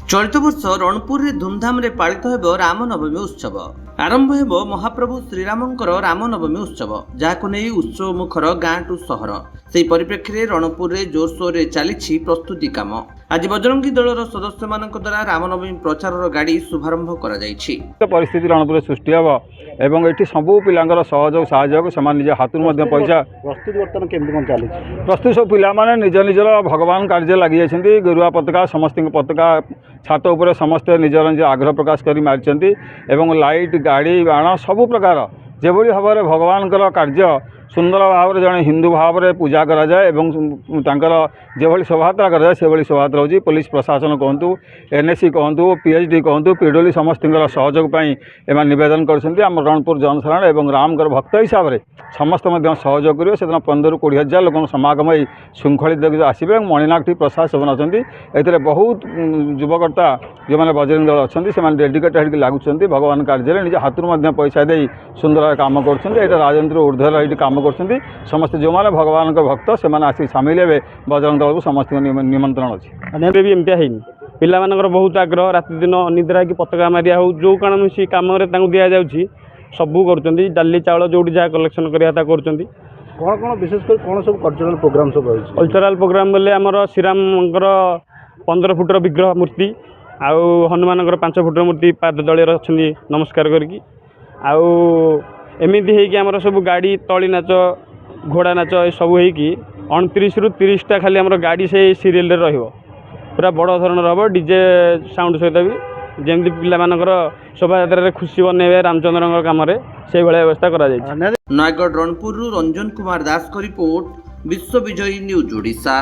चलित वर्ष रणपुर में धूमधाम रे पालित हेबो रामनवमी उत्सव। आरंभ हेबो महाप्रभु श्रीरामंकर रामनवमी उत्सव, जहाको नै उत्सव मुखर गाँ टू सहर। सेही परिप्रेक्षी रणपुर रे जोरसोर रे चली प्रस्तुति काम। आज बजरंगी दलर सदस्य मानक द्वारा रामनवमी प्रचार गाड़ी शुभारंभ करा जायछि। परिस्थिति रणपुर सृष्टि हम एवं ये सबू पिलांकर सहयोग सहयोग से निज हाथ पैसा प्रस्तुति बर्तमान केमती कौन चली प्रस्तुत सब पिला निज निजर भगवान कार्य लगी जाइछन्ति। गेरुआ पताका समस्त पताका छात उपर समस्ते निजर निज आग्रह प्रकाश कर मारिछन्ति एवं लाइट गाड़ी बाण सबु प्रकार जेभली भाव में भगवान कार्य सुंदर भाव में जड़े हिंदू भाव में पूजा कराए जो शोभायात्रा कराए से शोभायात्रा होची। पुलिस प्रशासन कहतु एनएससी कहतु पीएचडी कहतु पीडब्ल्यू समस्त सहयोग एम नवेदन करम रणपुर जनसाधारण एवं रामकर भक्त हिसाब से समस्त सहयोग करेंगे। से 15,000 लोक समागम श्रृंखलित आसवे। मणिनाग प्रसाद सेवन अच्छा बहुत युवकर्ता जो मैंने बजरंग दल अच्छा से डेडिकेटेड लगुंट भगवान कार्य निज हाथ पैसा दे सुंदर काम कर राजनीति ऊर्ध्वर काम करछन्ति। समस्त जो मैंने भगवान भक्त से आसी सामिल हे बजरंग दल को समस्त निमंत्रण अच्छी भी एमती है पिला बहुत आग्रह राति दिन अनिद्रा कि पताका मारिया हो जो कौन कम दि जाऊँगी सबू कर डाली चाउल जो जहाँ कलेक्शन करा कर कौन कौन विशेषकर कौन सब कल्चरल प्रोग्राम सब रही कल्चरल प्रोग्राम बोले आमर श्रीराम 15 फुटर विग्रह मूर्ति आउ हनुमान 5 फुटर मूर्ति पाद दलिया अच्छा नमस्कार करके आउ एमती है सब गाड़ी तली नाच घोड़ा नाच सब हो 29 ରୁ 30टा खाली आम गाड़ी से सीरियल पूरा बड़ धरण हम डीजे साउंड सहित भी जमी पिला शोभायात्रा खुशी बनइबे रामचंद्र कम से व्यवस्था करा नयगढ़ रणपुर रंजन कुमार दास को रिपोर्ट विश्व विजयी न्यूज ओडिशा।